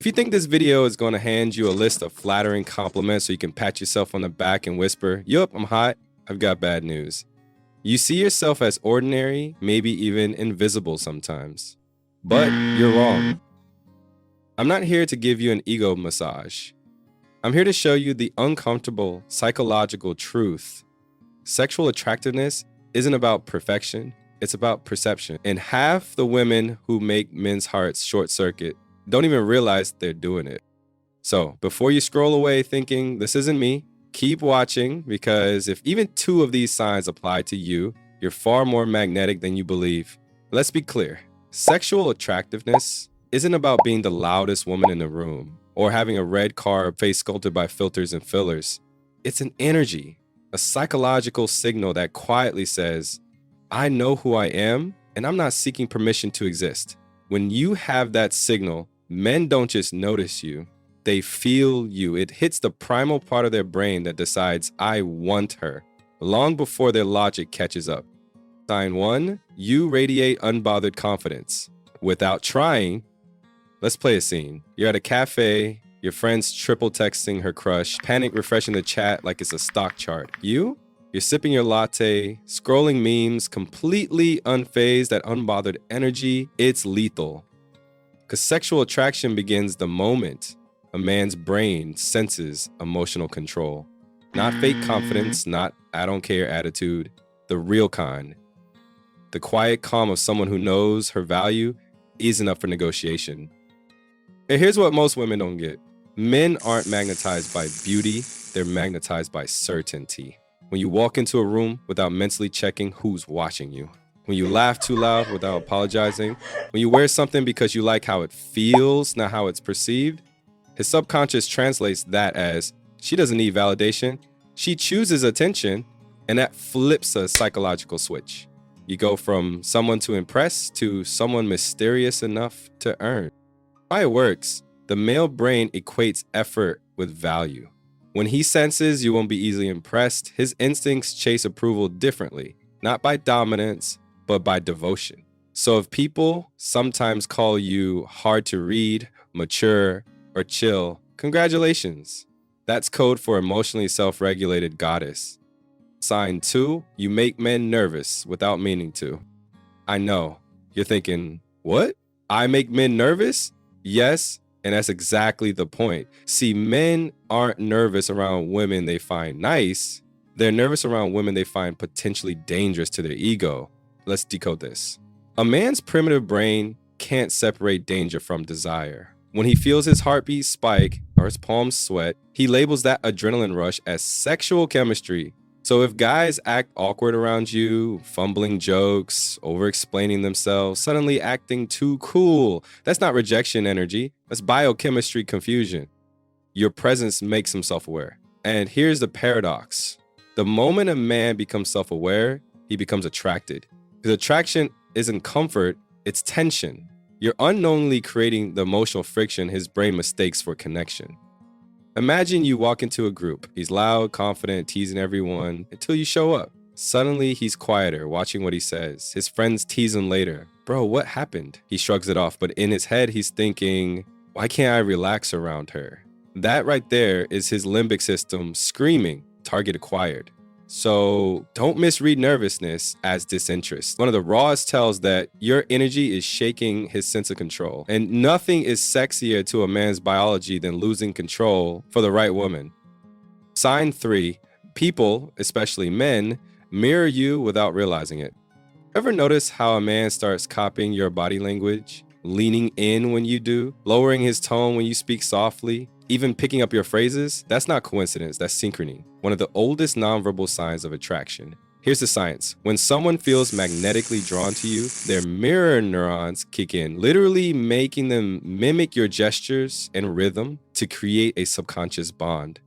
If you think this video is going to hand you a list of flattering compliments so you can pat yourself on the back and whisper, "Yup, I'm hot," I've got bad news. You see yourself as ordinary, maybe even invisible sometimes. But you're wrong. I'm not here to give you an ego massage. I'm here to show you the uncomfortable psychological truth. Sexual attractiveness isn't about perfection, it's about perception. And half the women who make men's hearts short circuit don't even realize they're doing it. So before you scroll away thinking this isn't me, keep watching, because if even 2 of these signs apply to you, you're far more magnetic than you believe. Let's be clear. Sexual attractiveness isn't about being the loudest woman in the room or having a red car face sculpted by filters and fillers. It's an energy, a psychological signal that quietly says, I know who I am and I'm not seeking permission to exist. When you have that signal, men don't just notice you, they feel you. It hits the primal part of their brain that decides, I want her, long before their logic catches up. Sign 1, you radiate unbothered confidence. Without trying, let's play a scene. You're at a cafe, your friend's triple texting her crush, panic refreshing the chat like it's a stock chart. You're sipping your latte, scrolling memes, completely unfazed, that unbothered energy. It's lethal. Because sexual attraction begins the moment a man's brain senses emotional control. Not fake confidence, not I don't care attitude, the real kind. The quiet calm of someone who knows her value isn't up for negotiation. And here's what most women don't get. Men aren't magnetized by beauty, they're magnetized by certainty. When you walk into a room without mentally checking who's watching you. When you laugh too loud without apologizing. When you wear something because you like how it feels, not how it's perceived. His subconscious translates that as, she doesn't need validation, she chooses attention, and that flips a psychological switch. You go from someone to impress to someone mysterious enough to earn. Why it works, the male brain equates effort with value. When he senses you won't be easily impressed, his instincts chase approval differently, not by dominance, but by devotion. So if people sometimes call you hard to read, mature, or chill, congratulations. That's code for emotionally self-regulated goddess. Sign 2, you make men nervous without meaning to. I know, you're thinking, what? I make men nervous? Yes, and that's exactly the point. See, men aren't nervous around women they find nice. They're nervous around women they find potentially dangerous to their ego. Let's decode this. A man's primitive brain can't separate danger from desire. When he feels his heartbeat spike or his palms sweat, he labels that adrenaline rush as sexual chemistry. So if guys act awkward around you, fumbling jokes, over-explaining themselves, suddenly acting too cool, that's not rejection energy, that's biochemistry confusion. Your presence makes him self-aware. And here's the paradox. The moment a man becomes self-aware, he becomes attracted. Because attraction isn't comfort, it's tension. You're unknowingly creating the emotional friction his brain mistakes for connection. Imagine you walk into a group. He's loud, confident, teasing everyone until you show up. Suddenly, he's quieter, watching what he says. His friends tease him later. Bro, what happened? He shrugs it off, but in his head, he's thinking, why can't I relax around her? That right there is his limbic system screaming, target acquired. So don't misread nervousness as disinterest. One of the rawest tells that your energy is shaking his sense of control. And nothing is sexier to a man's biology than losing control for the right woman. Sign 3, people, especially men, mirror you without realizing it. Ever notice how a man starts copying your body language? Leaning in when you do, lowering his tone when you speak softly, even picking up your phrases? That's not coincidence, that's synchrony. One of the oldest nonverbal signs of attraction. Here's the science. When someone feels magnetically drawn to you, their mirror neurons kick in, literally making them mimic your gestures and rhythm to create a subconscious bond.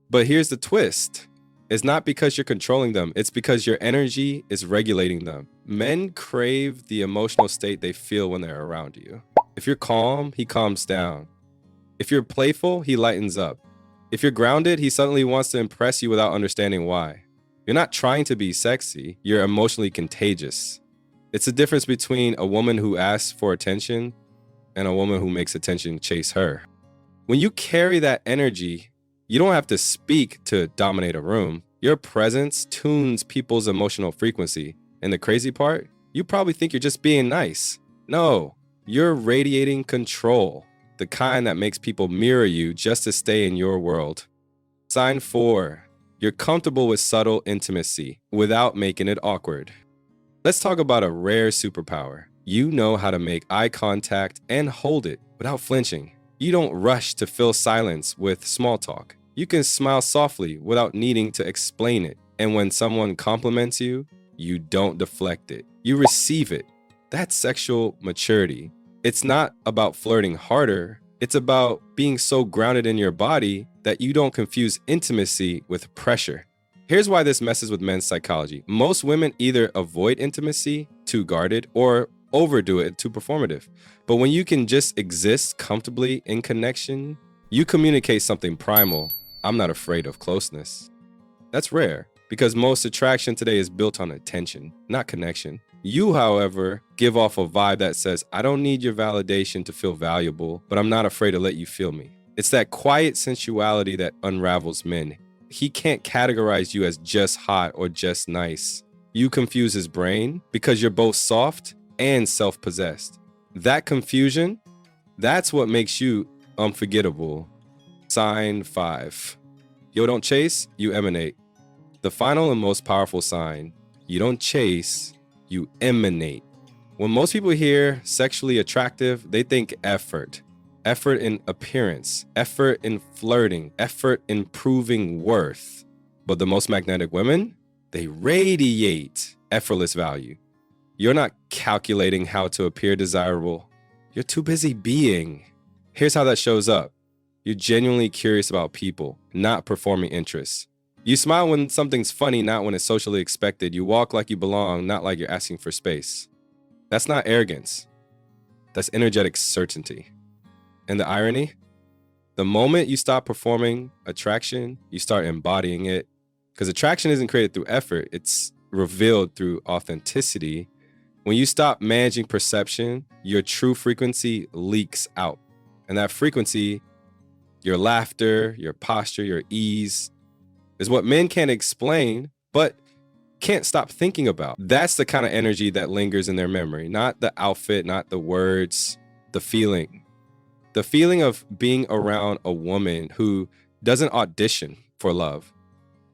But here's the twist. It's not because you're controlling them, it's because your energy is regulating them. Men crave the emotional state they feel when they're around you. If you're calm, he calms down. If you're playful, he lightens up. If you're grounded, he suddenly wants to impress you without understanding why. You're not trying to be sexy, you're emotionally contagious. It's the difference between a woman who asks for attention and a woman who makes attention chase her. When you carry that energy, you don't have to speak to dominate a room. Your presence tunes people's emotional frequency. And the crazy part, you probably think you're just being nice. No, you're radiating control, the kind that makes people mirror you just to stay in your world. Sign 4. You're comfortable with subtle intimacy without making it awkward. Let's talk about a rare superpower. You know how to make eye contact and hold it without flinching. You don't rush to fill silence with small talk. You can smile softly without needing to explain it. And when someone compliments you, you don't deflect it. You receive it. That's sexual maturity. It's not about flirting harder. It's about being so grounded in your body that you don't confuse intimacy with pressure. Here's why this messes with men's psychology. Most women either avoid intimacy, too guarded, or overdo it, too performative. But when you can just exist comfortably in connection, you communicate something primal. I'm not afraid of closeness. That's rare because most attraction today is built on attention, not connection. You, however, give off a vibe that says, I don't need your validation to feel valuable, but I'm not afraid to let you feel me. It's that quiet sensuality that unravels men. He can't categorize you as just hot or just nice. You confuse his brain because you're both soft and self-possessed. That confusion, that's what makes you unforgettable. Sign 5. You don't chase, you emanate. The final and most powerful sign, you don't chase, you emanate. When most people hear sexually attractive, they think effort. Effort in appearance, effort in flirting, effort in proving worth. But the most magnetic women, they radiate effortless value. You're not calculating how to appear desirable. You're too busy being. Here's how that shows up. You're genuinely curious about people, not performing interests. You smile when something's funny, not when it's socially expected. You walk like you belong, not like you're asking for space. That's not arrogance. That's energetic certainty. And the irony? The moment you stop performing attraction, you start embodying it. Because attraction isn't created through effort, it's revealed through authenticity. When you stop managing perception, your true frequency leaks out. And that frequency, your laughter, your posture, your ease, is what men can't explain, but can't stop thinking about. That's the kind of energy that lingers in their memory, not the outfit, not the words, the feeling. The feeling of being around a woman who doesn't audition for love.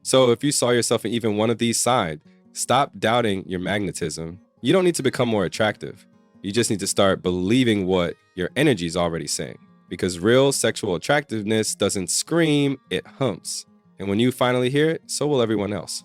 So if you saw yourself in even one of these signs, stop doubting your magnetism. You don't need to become more attractive. You just need to start believing what your energy is already saying. Because real sexual attractiveness doesn't scream, it humps. And when you finally hear it, so will everyone else.